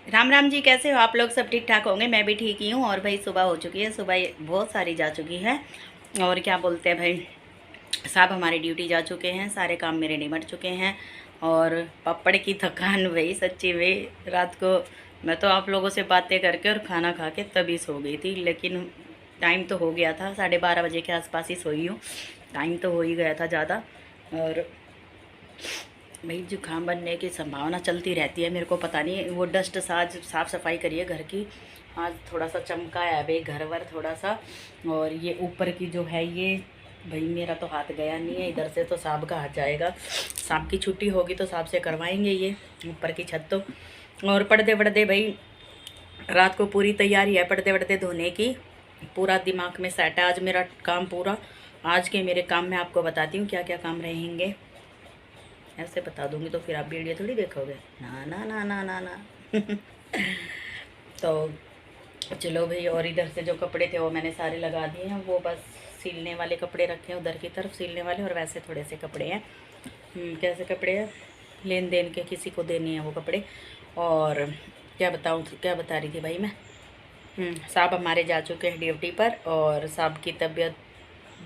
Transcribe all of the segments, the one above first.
राम राम जी, कैसे हो आप लोग? सब ठीक ठाक होंगे। मैं भी ठीक ही हूँ। और भाई सुबह हो चुकी है, सुबह बहुत सारी जा चुकी है। और क्या बोलते हैं भाई, साहब हमारी ड्यूटी जा चुके हैं, सारे काम मेरे निमट चुके हैं। और पापड़ की थकान भाई सच्ची में, रात को मैं तो आप लोगों से बातें करके और खाना खा के तभी सो गई थी। लेकिन टाइम तो हो गया था, 12:30 बजे के आसपास ही सोई हूँ। टाइम तो हो ही गया था ज़्यादा। और भाई जुकाम बनने की संभावना चलती रहती है। मेरे को पता नहीं, वो डस्ट साज साफ़ सफाई करिए घर की। आज थोड़ा सा चमका है भाई घर वर थोड़ा सा। और ये ऊपर की जो है ये, भाई मेरा तो हाथ गया नहीं है इधर से, तो साहब का हाथ जाएगा। साहब की छुट्टी होगी तो साहब से करवाएंगे ये ऊपर की छत तो। और पर्दे वर्दे भाई, रात को पूरी तैयारी है पर्दे वर्दे धोने की। पूरा दिमाग में सेट है आज मेरा काम पूरा। आज के मेरे काम मैं आपको बताती हूँ क्या क्या काम रहेंगे। ऐसे बता दूंगी तो फिर आप वीडियो थोड़ी देखोगे। ना ना ना ना ना ना तो चलो भाई। और इधर से जो कपड़े थे वो मैंने सारे लगा दिए हैं, वो बस सिलने वाले कपड़े रखे हैं उधर की तरफ सिलने वाले। और वैसे थोड़े से कपड़े हैं, कैसे कपड़े हैं, लेन देन के किसी को देने हैं वो कपड़े। और क्या बताऊँ, क्या बता रही थी भाई मैं। साहब हमारे जा चुके हैं ड्यूटी पर। और साहब की तबीयत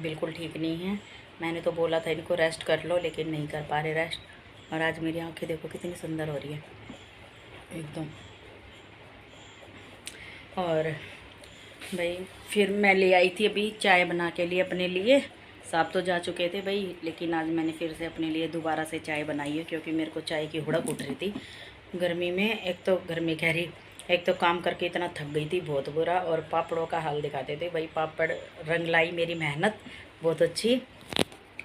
बिल्कुल ठीक नहीं है। मैंने तो बोला था इनको रेस्ट कर लो, लेकिन नहीं कर पा रहे रेस्ट। और आज मेरी आंखें देखो कितनी सुंदर हो रही है एकदम। और भाई फिर मैं ले आई थी अभी चाय बना के लिए अपने लिए। साहब तो जा चुके थे भाई, लेकिन आज मैंने फिर से अपने लिए दोबारा से चाय बनाई है, क्योंकि मेरे को चाय की हुड़क उठ रही थी गर्मी में। एक तो गर्मी कह रही, एक तो काम करके इतना थक गई थी बहुत बुरा। और पापड़ों का हाल दिखाते थे भाई, पापड़ रंग लाई मेरी मेहनत बहुत अच्छी।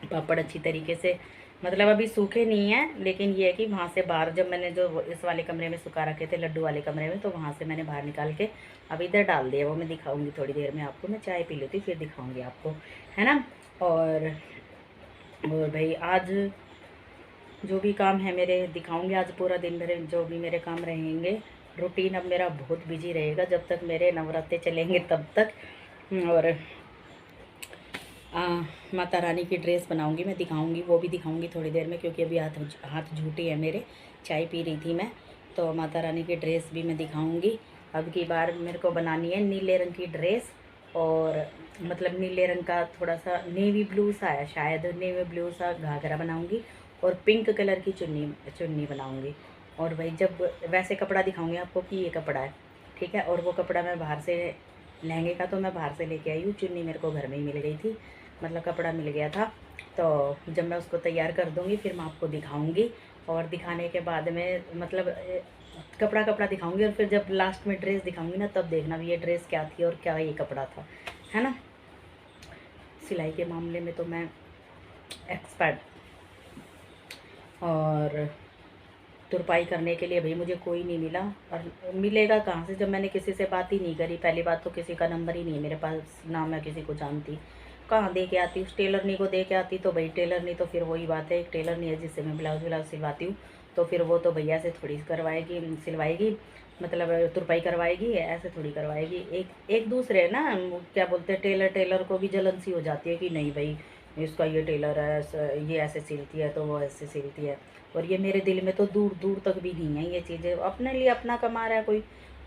पापड़ अच्छी तरीके से, मतलब अभी सूखे नहीं हैं, लेकिन ये है कि वहाँ से बाहर जब मैंने जो इस वाले कमरे में सुखा रखे थे लड्डू वाले कमरे में, तो वहाँ से मैंने बाहर निकाल के अब इधर डाल दिया। वो मैं दिखाऊंगी थोड़ी देर में आपको। मैं चाय पी लेती फिर दिखाऊंगी आपको, है ना। और भाई आज जो भी काम है मेरे दिखाऊंगी। आज पूरा दिन मेरे जो भी मेरे काम रहेंगे, रूटीन अब मेरा बहुत बिजी रहेगा जब तक मेरे नवरात्रे चलेंगे तब तक। और माता रानी की ड्रेस बनाऊंगी मैं, दिखाऊंगी, वो भी दिखाऊंगी थोड़ी देर में, क्योंकि अभी हाथ हाथ झूठी है मेरे। चाय पी रही थी मैं, तो माता रानी की ड्रेस भी मैं दिखाऊंगी। अब की बार मेरे को बनानी है नीले रंग की ड्रेस। और मतलब नीले रंग का थोड़ा सा नेवी ब्लू सा है, शायद नेवी ब्लू सा घाघरा बनाऊंगी। और पिंक कलर की चुन्नी चुन्नी बनाऊंगी। और भाई जब वैसे कपड़ा दिखाऊंगी आपको कि ये कपड़ा है, ठीक है। और वो कपड़ा मैं बाहर से, लहंगे का तो मैं बाहर से लेके आई हूँ, चुन्नी मेरे को घर में ही मिल गई थी, मतलब कपड़ा मिल गया था। तो जब मैं उसको तैयार कर दूँगी फिर मैं आपको दिखाऊँगी। और दिखाने के बाद में मतलब कपड़ा कपड़ा दिखाऊँगी। और फिर जब लास्ट में ड्रेस दिखाऊँगी ना, तब देखना भी ये ड्रेस क्या थी और क्या ये कपड़ा था, है ना। सिलाई के मामले में तो मैं एक्सपर्ट। और तुरपाई करने के लिए भाई मुझे कोई नहीं मिला। और मिलेगा कहाँ से जब मैंने किसी से बात ही नहीं करी। पहली बात तो किसी का नंबर ही नहीं है मेरे पास, ना मैं किसी को जानती। कहाँ दे के आती, उस टेलरनी को दे के आती तो भाई टेलरनी तो फिर वही बात है, एक टेलरनी है जिससे मैं ब्लाउज व्लाउज सिलवाती हूँ, तो फिर वो तो भैया से थोड़ी करवाएगी, सिलवाएगी, मतलब तुरपाई करवाएगी, ऐसे थोड़ी करवाएगी। एक एक दूसरे ना, क्या बोलते हैं, टेलर टेलर को भी जलन सी हो जाती है कि नहीं भाई इसका ये टेलर है, ये ऐसे सिलती है तो वो ऐसे सिलती है। और ये मेरे दिल में तो दूर दूर तक भी नहीं है ये चीज़ें। अपने लिए अपना कमा रहा है कोई,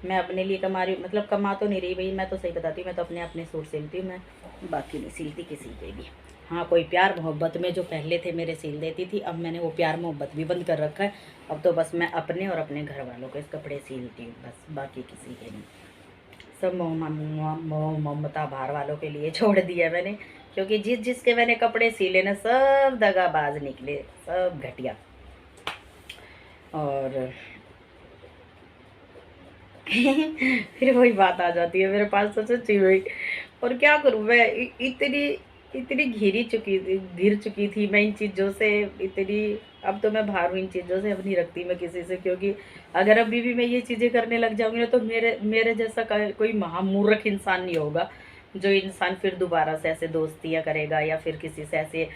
मैं अपने लिए कमा रही हूँ, मतलब कमा तो नहीं रही भाई। मैं तो सही बताती हूँ, मैं तो अपने अपने सूट सिलती हूँ, मैं बाकी नहीं सिलती किसी के भी। हाँ, कोई प्यार मोहब्बत में जो पहले थे मेरे सिल देती थी, अब मैंने वो प्यार मोहब्बत भी बंद कर रखा है। अब तो बस मैं अपने और अपने घर वालों के कपड़े सिलती हूँ बस, बाकी किसी के नहीं। सब मोह ममता बाहर वालों के लिए छोड़ दिया मैंने, क्योंकि जिस जिसके मैंने कपड़े सिले ना सब दगाबाज निकले, सब घटिया। और फिर वही बात आ जाती है मेरे पास तो सच्ची में। और क्या करूँ मैं, इतनी इतनी घिर चुकी थी मैं इन चीज़ों से इतनी। अब तो मैं बाहर हूँ इन चीज़ों से, अब नहीं रखती मैं किसी से, क्योंकि अगर अभी भी मैं ये चीज़ें करने लग जाऊँगी ना, तो मेरे मेरे जैसा कोई महामूर्ख इंसान नहीं होगा जो इंसान फिर दोबारा से ऐसे दोस्तियाँ करेगा, या फिर किसी से ऐसे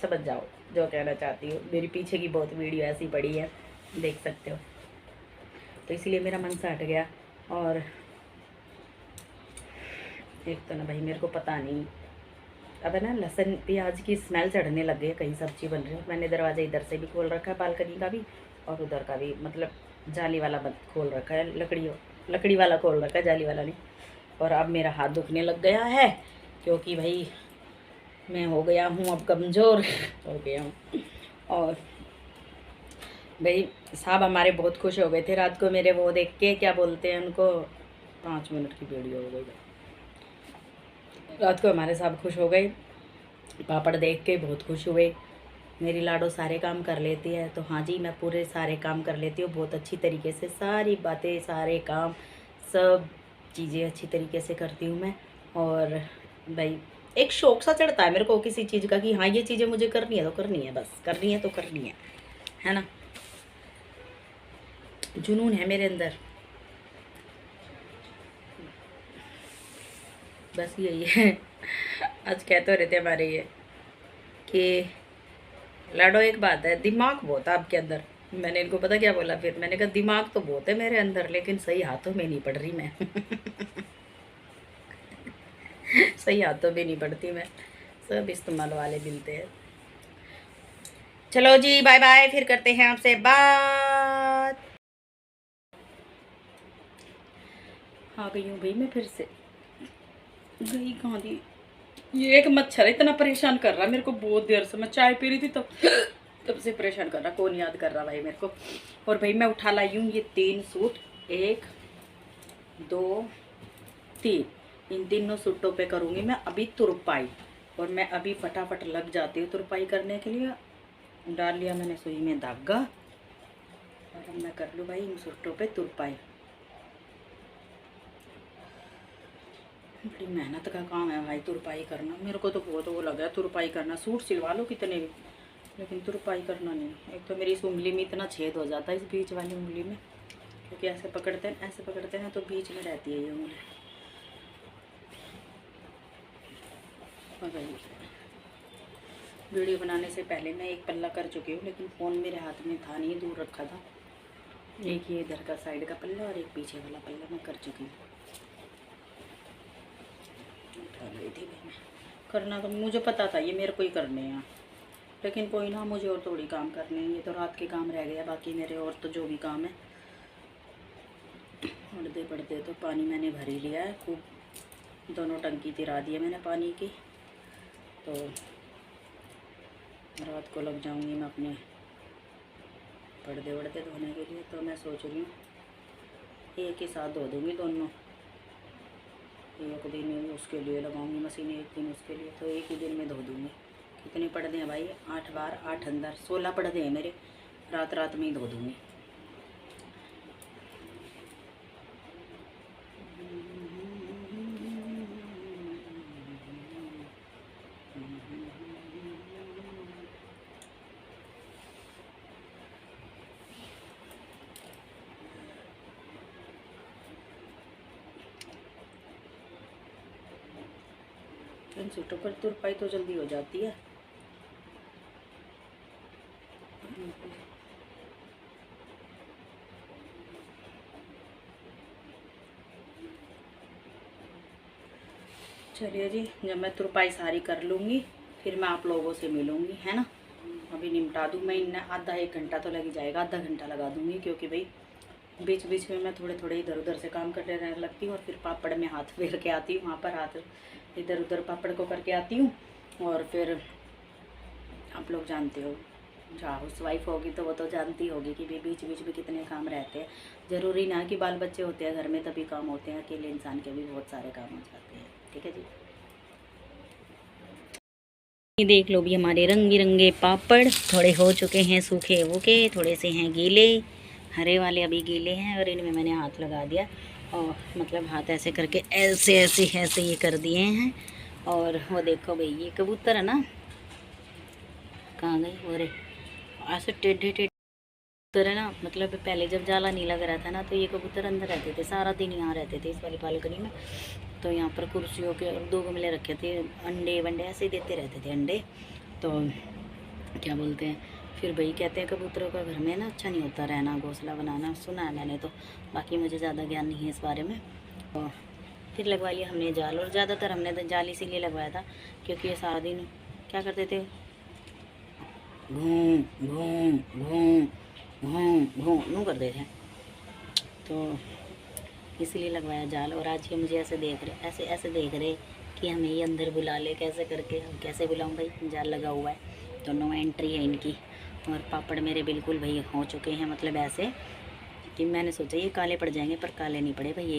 समझ जाओ जो कहना चाहती हूँ। मेरी पीछे की बहुत वीडियो ऐसी पड़ी है, देख सकते हो। तो इसलिए मेरा मन से हट गया। और एक तो ना भाई मेरे को पता नहीं, अब है ना लहसुन प्याज की स्मेल चढ़ने लग गई है, कहीं सब्जी बन रही है। मैंने दरवाज़ा इधर से भी खोल रखा है, बालकनी का भी और उधर का भी, मतलब जाली वाला बंद खोल रखा है, लकड़ी वाला खोल रखा है, जाली वाला नहीं। और अब मेरा हाथ दुखने लग गया है क्योंकि भाई मैं हो गया हूँ अब कमज़ोर हो गया हूँ। और भाई साहब हमारे बहुत खुश हो गए थे रात को मेरे वो देख के, क्या बोलते हैं उनको, 5 मिनट की वीडियो हो गई। रात को हमारे साहब खुश हो गए, पापड़ देख के बहुत खुश हुए। मेरी लाडो सारे काम कर लेती है, तो हाँ जी मैं पूरे सारे काम कर लेती हूँ बहुत अच्छी तरीके से, सारी बातें सारे काम सब चीज़ें अच्छी तरीके से करती हूँ मैं। और भाई एक शौक सा चढ़ता है मेरे को किसी चीज़ का कि हाँ ये चीज़ें मुझे करनी है तो करनी है, बस करनी है तो करनी है ना। जुनून है मेरे अंदर, बस यही है। आज कहते हो रहे थे हमारे ये कि लाडो एक बात है, दिमाग बहुत है आपके अंदर। मैंने इनको पता क्या बोला, फिर मैंने कहा दिमाग तो बहुत है मेरे अंदर लेकिन सही हाथों में नहीं पड़ रही मैं। सही हाथों में नहीं पड़ती मैं, सब इस्तेमाल वाले मिलते हैं। चलो जी बाय बाय, फिर करते हैं आपसे बात। आ गई हूँ भाई मैं फिर से, गई कहाँ थी। ये एक मच्छर इतना परेशान कर रहा मेरे को, बहुत देर से मैं चाय पी रही थी तब से परेशान कर रहा, कौन याद कर रहा भाई मेरे को। और भाई मैं उठा लाई हूँ ये 3 सूट, 1 2 3, इन तीनों सूटों पे करूँगी मैं अभी तुरपाई। और मैं अभी फटाफट लग जाती हूँ तुरपाई करने के लिए। डाल लिया मैंने सुई में धागा और अब मैं कर लूँ भाई इन सूटों पे तुरपाई। बड़ी मेहनत का काम है भाई तुरपाई करना, मेरे को तो बहुत वो लगा तुरपाई करना। सूट सिलवा लो कितने भी, लेकिन तुरपाई करना नहीं। एक तो मेरी इस उंगली में इतना छेद हो जाता है, इस बीच वाली उंगली में, क्योंकि ऐसे पकड़ते हैं तो बीच में रहती है ये उंगली। और भाई वीडियो बनाने से पहले मैं एक पल्ला कर चुकी हूँ, लेकिन फ़ोन मेरे हाथ में था नहीं, दूर रखा था। एक ये इधर का साइड का पल्ला और एक पीछे वाला पल्ला मैं कर चुकी हूँ। उठा रही थी भाई मैं, करना तो मुझे पता था ये मेरे को ही करने हैं, लेकिन कोई ना, मुझे और थोड़ी काम करने हैं। ये तो रात के काम रह गया, बाकी मेरे और तो जो भी काम है पढ़ते तो पानी मैंने भर ही लिया है खूब, दोनों टंकी तिरा दी है मैंने पानी की। तो रात को लग जाऊंगी मैं अपने पर्दे वर्दे धोने के लिए। तो मैं सोच रही हूँ एक ही साथ धो दूँगी दोनों, एक दिन उसके लिए लगाऊंगी मशीन, एक दिन उसके लिए, तो एक ही दिन में धो दूँगी। कितने पर्दे हैं भाई, 8 बार 8 अंदर 16 पर्दे हैं मेरे, रात में ही धो दूँगी। इन सूटों पर तुरपाई तो जल्दी हो जाती है। चलिए जी, जब मैं तुरपाई सारी कर लूँगी फिर मैं आप लोगों से मिलूँगी, है ना। अभी निपटा दूँ मैं, इन आधा 1 घंटा तो लग ही जाएगा, आधा घंटा लगा दूँगी, क्योंकि भाई बीच बीच में मैं थोड़े थोड़े इधर उधर से काम करने रहने लगती हूँ। और फिर पापड़ में हाथ फेर के आती हूँ, वहाँ पर हाथ इधर उधर पापड़ को करके आती हूँ। और फिर आप लोग जानते हो, जो हाउस वाइफ होगी तो वो तो जानती होगी कि भी बीच बीच में कितने काम रहते हैं। ज़रूरी ना कि बाल बच्चे होते हैं घर में तभी काम होते हैं, अकेले इंसान के भी बहुत सारे काम हो जाते हैं। ठीक है जी, ये देख लो भी हमारे रंग बिरंगे पापड़ थोड़े हो चुके हैं सूखे वूखे, थोड़े से हैं गीले, हरे वाले अभी गीले हैं। और इनमें मैंने हाथ लगा दिया, और मतलब हाथ ऐसे करके ऐसे ऐसे ऐसे ये कर दिए हैं। और वो देखो भाई ये कबूतर है ना, कहाँ गई वो रे, ऐसे टेढ़े टेढ़े कबूतर है ना। मतलब पहले जब जाला नहीं लग रहा था ना, तो ये कबूतर अंदर रहते थे, सारा दिन यहाँ रहते थे इस वाली बालकनी में। तो यहाँ पर कुर्सियों के 2 गमले रखे थे, अंडे वंडे ऐसे ही देते रहते थे अंडे। तो क्या बोलते हैं, फिर भाई कहते हैं कबूतरों का घर में ना अच्छा नहीं होता रहना, घोंसला बनाना, सुना है मैंने तो, बाकी मुझे ज़्यादा ज्ञान नहीं है इस बारे में। तो फिर लगवा लिया हमने जाल, और ज़्यादातर हमने तो जाल इसीलिए लगवाया था क्योंकि ये सारा दिन क्या करते थे, घूम घूम घूम घूम घूम यूँ करते थे। तो इसलिए लगवाया जाल। और आज ये मुझे ऐसे देख रहे, ऐसे ऐसे देख रहे कि हमें ये अंदर बुला ले, कैसे करके। हम कैसे बुलाऊं भाई, जाल लगा हुआ है तो नो एंट्री है इनकी। और पापड़ मेरे बिल्कुल भाई हो चुके हैं, मतलब ऐसे कि मैंने सोचा ये काले पड़ जाएंगे, पर काले नहीं पड़े भाई,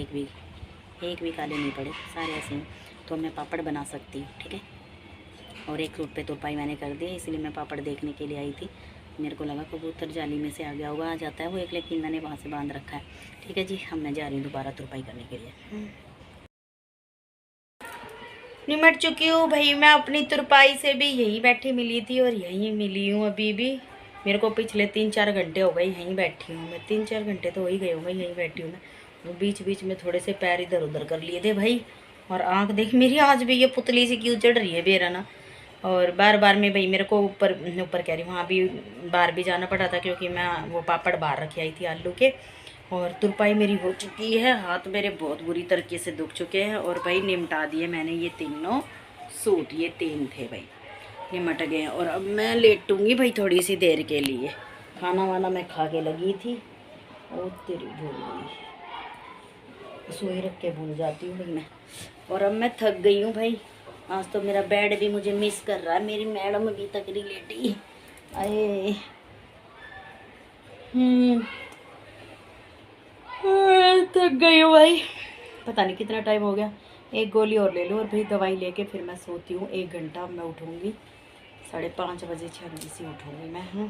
एक भी काले नहीं पड़े, सारे ऐसे हैं। तो मैं पापड़ बना सकती हूँ, ठीक है। और एक रूट पे तुरपाई मैंने कर दी, इसलिए मैं पापड़ देखने के लिए आई थी। मेरे को लगा कबूतर जाली में से आ गया होगा, आ जाता है वो एक, लेकिन मैंने वहाँ से बांध रखा है। ठीक है जी, अब मैं जा रही हूँ दोबारा तुरपाई करने के लिए। निमट चुकी हूँ भाई मैं अपनी तुरपाई से भी। यहीं बैठी मिली थी और यहीं मिली हूँ अभी भी। मेरे को पिछले 3-4 घंटे हो गए यहीं बैठी हूँ मैं, 3-4 घंटे तो हो ही गए होंगे यहीं बैठी हूँ मैं। और बीच बीच में थोड़े से पैर इधर उधर कर लिए थे भाई। और आँख देख मेरी आज भी ये पुतली सी क्यों चढ़ रही है बेरा ना। और बार बार में भाई मेरे को ऊपर ऊपर कह रही हूँ, वहाँ भी बाहर भी जाना पड़ा था क्योंकि मैं वो पापड़ बाहर रखे आई थी आलू के। और तुरपाई मेरी हो चुकी है, हाथ मेरे बहुत बुरी तरीके से दुख चुके हैं। और भाई निमटा दिए मैंने ये तीनों सूट, ये 3 थे भाई, निमट गए हैं। और अब मैं लेटूंगी भाई थोड़ी सी देर के लिए। खाना वाना मैं खा के लगी थी और तेरी भूल गई, सोई रख के भूल जाती हूँ भाई मैं। और अब मैं थक गई हूँ भाई, आज तो मेरा बेड भी मुझे मिस कर रहा है। मेरी मैडम अभी तक नहीं लेटी। अरे थक गई हूँ भाई, पता नहीं कितना टाइम हो गया। एक गोली और ले लूँ और भाई दवाई लेके फिर मैं सोती हूँ 1 घंटा। मैं उठूँगी 5:30 बजे, 6 बजे से उठूँगी मैं।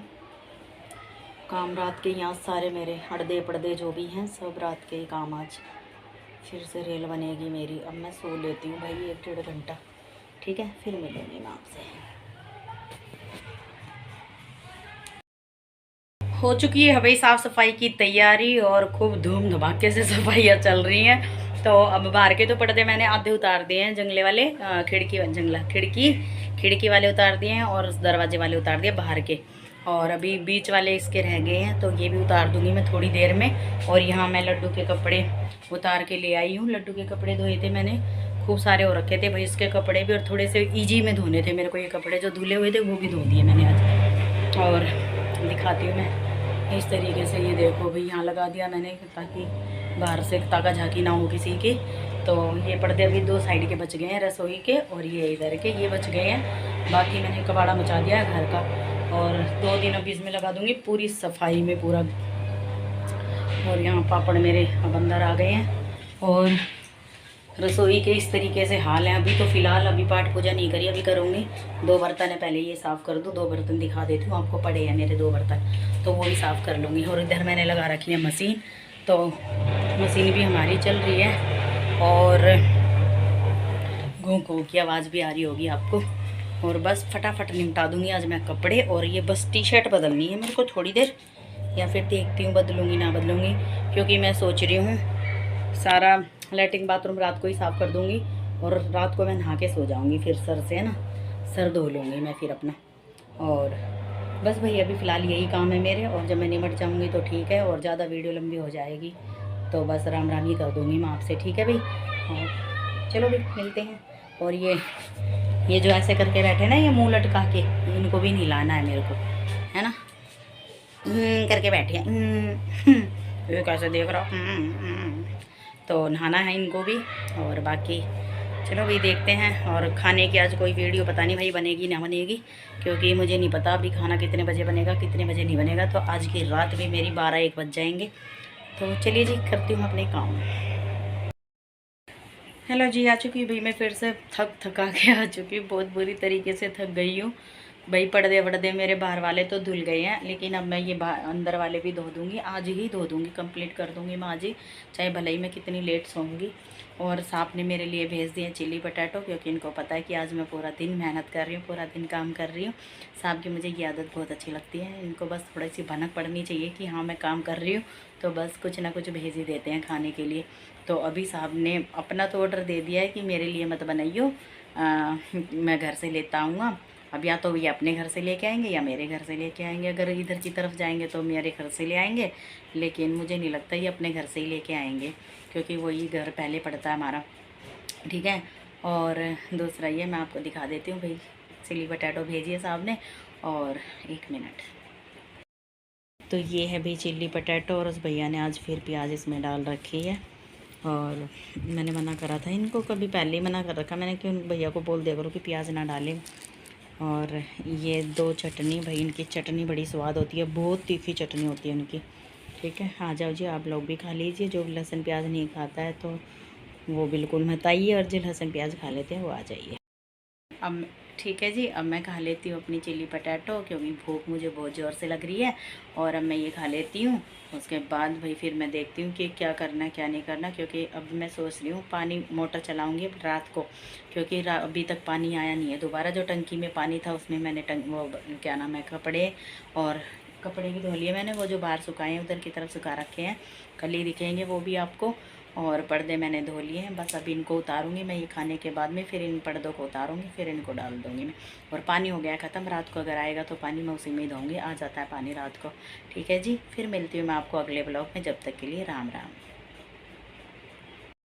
काम रात के यहाँ सारे मेरे अड़दे पड़दे जो भी हैं सब रात के ही काम। आज फिर से रेल बनेगी मेरी। अब मैं सो लेती हूँ भाई 1-1.5 घंटा, ठीक है। फिर मिलूँगी मैं आपसे। हो चुकी है भाई साफ़ सफाई की तैयारी और खूब धूम धमाके से सफाइयाँ चल रही हैं। तो अब बाहर के तो पर्दे मैंने आधे उतार दिए हैं, जंगले वाले, खिड़की वाले उतार दिए हैं और दरवाजे वाले उतार दिए बाहर के। और अभी बीच वाले इसके रह गए हैं तो ये भी उतार दूंगी मैं थोड़ी देर में। और यहाँ मैं लड्डू के कपड़े उतार के ले आई हूँ। लड्डू के कपड़े धोए थे मैंने, खूब सारे हो रखे थे भाई इसके कपड़े भी। और थोड़े से ईजी में धोने थे मेरे को ये कपड़े, जो धुले हुए थे वो भी धो दिए मैंने आज। और दिखाती हूँ मैं इस तरीके से, ये देखो भाई यहाँ लगा दिया मैंने ताकि बाहर से ताका झाकी ना हो किसी की। तो ये पर्दे अभी 2 साइड के बच गए हैं, रसोई के और ये इधर के, ये बच गए हैं। बाकी मैंने कबाड़ा मचा दिया है घर का। और 2 दिन अभी इसमें लगा दूँगी पूरी सफाई में पूरा। और यहाँ पापड़ मेरे अब अंदर आ गए हैं। और रसोई के इस तरीके से हाल है अभी। तो फ़िलहाल अभी पाठ पूजा नहीं करी, अभी करूँगी। 2 बर्तन है, पहले ये साफ़ कर दूँ। 2 बर्तन दिखा देती हूँ आपको, पड़े हैं मेरे 2 बर्तन, तो वो भी साफ़ कर लूँगी। और इधर मैंने लगा रखी है मशीन, तो मशीन भी हमारी चल रही है। और घूं घूं की आवाज़ भी आ रही होगी आपको। और बस फटाफट निपटा दूँगी आज मैं कपड़े। और ये बस टी-शर्ट बदलनी है मेरे को थोड़ी देर, या फिर देखती हूँ बदलूँगी ना बदलूँगी। क्योंकि मैं सोच रही हूँ सारा लैट्रिन बाथरूम रात को ही साफ़ कर दूँगी और रात को मैं नहा के सो जाऊँगी। फिर सर से ना सर धो लूँगी मैं फिर अपना। और बस भाई अभी फ़िलहाल यही काम है मेरे। और जब मैं निमट जाऊँगी तो ठीक है, और ज़्यादा वीडियो लंबी हो जाएगी तो बस राम राम ही कर दूँगी मैं आपसे, ठीक है भाई। और चलो भाई मिलते हैं। और ये जो ऐसे करके बैठे ना, ये मुँह लटका के, इनको भी नहलाना है मेरे को, है ना। करके बैठे हैं, ये कैसे देख रहा हूँ। तो नहाना है इनको भी। और बाकी चलो भाई देखते हैं। और खाने की आज कोई वीडियो पता नहीं भाई बनेगी ना बनेगी, क्योंकि मुझे नहीं पता अभी खाना कितने बजे बनेगा कितने बजे नहीं बनेगा। तो आज की रात भी मेरी 12-1 बज जाएंगे। तो चलिए जी करती हूँ अपने काम। हेलो जी, आ चुकी भाई मैं फिर से थका के आ चुकी हूँ, बहुत बुरी तरीके से थक गई हूँ भाई। पर्दे वर्दे मेरे बाहर वाले तो धुल गए हैं, लेकिन अब मैं ये अंदर वाले भी धो दूँगी, आज ही धो दूँगी, कंप्लीट कर दूँगी मैं आज ही, चाहे भले ही मैं कितनी लेट सोऊंगी। और साहब ने मेरे लिए भेज दिए चिली पटाटो, क्योंकि इनको पता है कि आज मैं पूरा दिन मेहनत कर रही हूँ, पूरा दिन काम कर रही हूँ। साहब की मुझे ये आदत बहुत अच्छी लगती है, इनको बस थोड़ी सी भनक पड़नी चाहिए कि हाँ मैं काम कर रही हूँ, तो बस कुछ ना कुछ भेज ही देते हैं खाने के लिए। तो अभी साहब ने अपना तो ऑर्डर दे दिया है कि मेरे लिए मत बनाइयो, मैं घर से लेता आऊँगा। अब या तो ये अपने घर से लेके आएंगे या मेरे घर से लेके आएंगे। अगर इधर की तरफ जाएंगे तो मेरे घर से ले आएंगे, लेकिन मुझे नहीं लगता ये अपने घर से ही लेके आएंगे, क्योंकि वही घर पहले पड़ता है हमारा, ठीक है। और दूसरा ये मैं आपको दिखा देती हूँ भाई, चिली पटाटो भेजिए साहब ने। और 1 मिनट, तो ये है भाई चिल्ली पटैटो, और उस भैया ने आज फिर प्याज इसमें डाल रखी है। और मैंने मना करा था इनको, कभी पहले ही मना कर रखा मैंने कि उन भैया को बोल दिया करो कि प्याज ना डालें। और ये 2 चटनी, भाई इनकी चटनी बड़ी स्वाद होती है, बहुत तीखी चटनी होती है उनकी। ठीक है, आ जाओ जी, आप लोग भी खा लीजिए। जो लहसुन प्याज नहीं खाता है तो वो बिल्कुल मत आइए, और जो लहसुन प्याज खा लेते हैं वो आ जाइए। अब ठीक है जी, अब मैं खा लेती हूँ अपनी चिली पटैटो, क्योंकि भूख मुझे बहुत ज़ोर से लग रही है। और अब मैं ये खा लेती हूँ, उसके बाद भाई फिर मैं देखती हूँ कि क्या करना है क्या नहीं करना। क्योंकि अब मैं सोच रही हूँ पानी मोटर चलाऊँगी रात को, क्योंकि अभी तक पानी आया नहीं है दोबारा। जो टंकी में पानी था उसमें मैंने वो क्या नाम है, कपड़े और कपड़े भी धो लिए मैंने, वो जो बाहर सुखाए हैं उधर की तरफ सुखा रखे हैं, कल ही दिखेंगे वो भी आपको। और पर्दे मैंने धो लिए हैं, बस अभी इनको उतारूंगी मैं ये खाने के बाद में, फिर इन पर्दों को उतारूंगी, फिर इनको डाल दूंगी मैं। और पानी हो गया ख़त्म, रात को अगर आएगा तो पानी मैं उसी में ही धोऊंगी, आ जाता है पानी रात को। ठीक है जी, फिर मिलती हूँ मैं आपको अगले ब्लॉग में, जब तक के लिए राम राम।